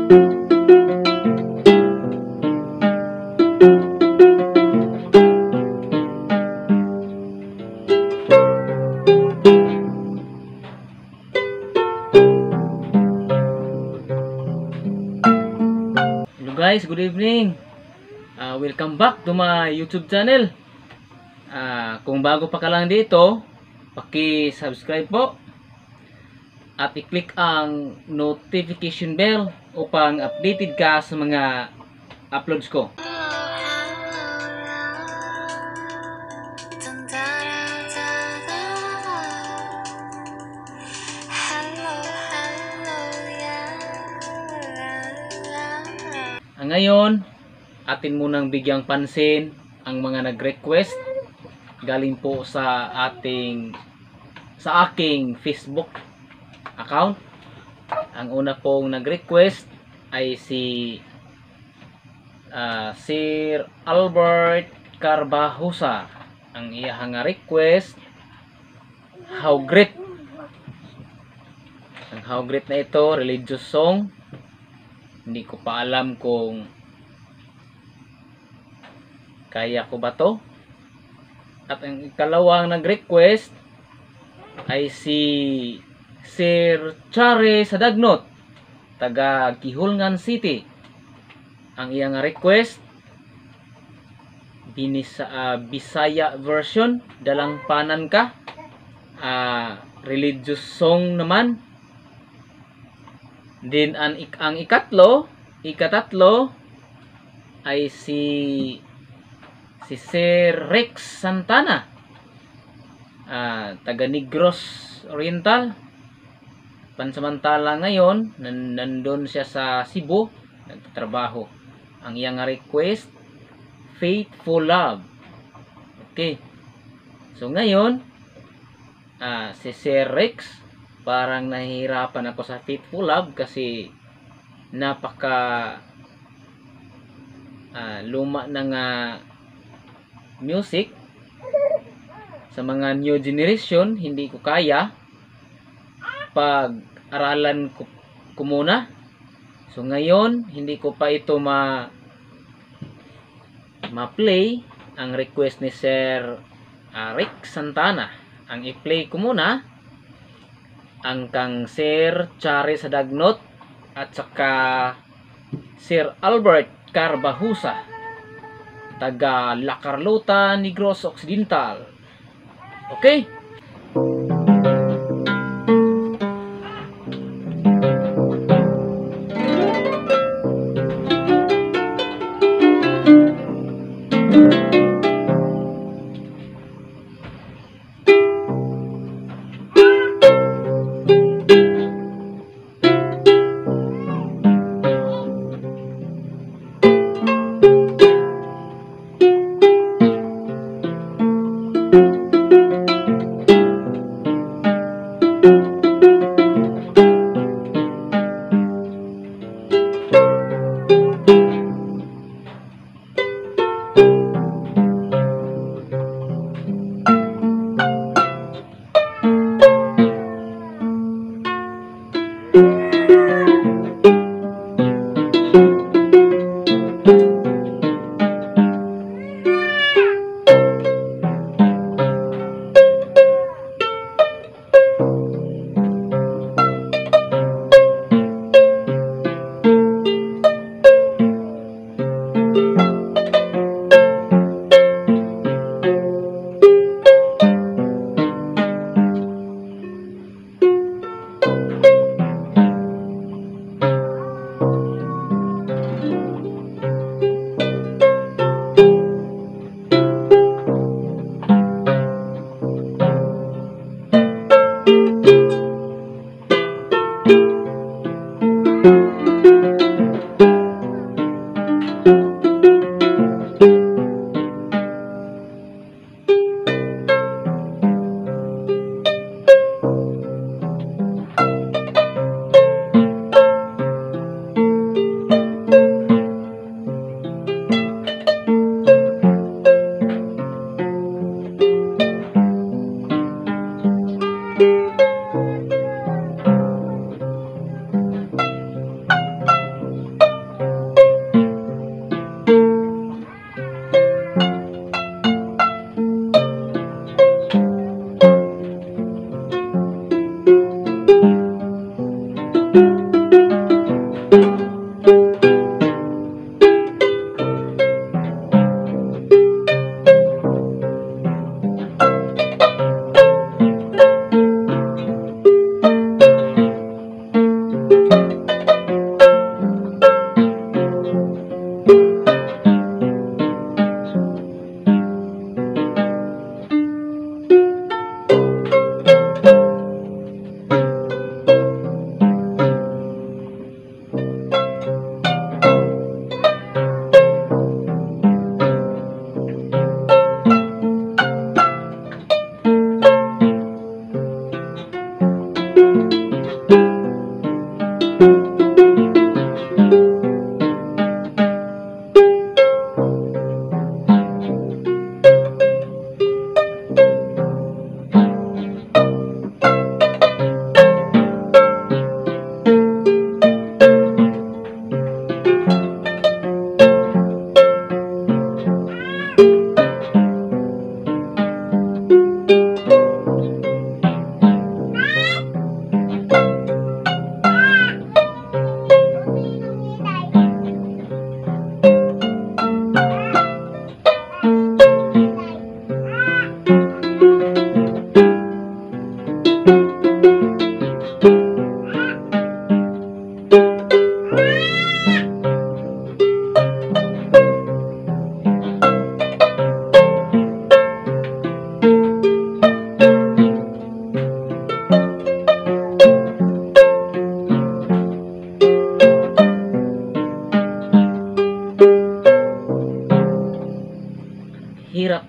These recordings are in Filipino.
Hello guys, good evening. Welcome back to my YouTube channel. Kung bago pa ka lang dito, paki-subscribe po at i-click ang notification bell upang updated ka sa mga uploads ko. Ngayon, atin munang bigyang pansin ang mga nag-request galing po sa aking Facebook account. Ang una pong nag-request ay si Sir Albert Carbahusa. Ang iyang request, How Great. Ang How Great na ito, religious song. Hindi ko pa alam kung kaya ko ba to. At ang ikalawang nag-request ay si Sir Chare Sadagnot, taga Kihulngan City. Ang iyang request, Bisaya version, Dalang Panan Ka. Religious song naman. Din ang ikatatlo ay si Sir Rex Santana, taga Negros Oriental. Pansamantala ngayon nandun siya sa Cebu, nagtatrabaho. Ang iyang request, Faithful Love. Okay, so ngayon si Sir Rex, parang nahihirapan ako sa Faithful Love kasi napaka luma ng music. Sa mga new generation, hindi ko kaya. Pag-aralan ko muna. So ngayon, hindi ko pa ito ma-play ang request ni Sir Rex Santana. Ang i-play ko muna ang kang Sir Chare Sadagnot at saka Sir Albert Carbahusa, taga La Carlota, Negros Occidental. Okay?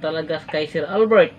talaga kay Sir Albert.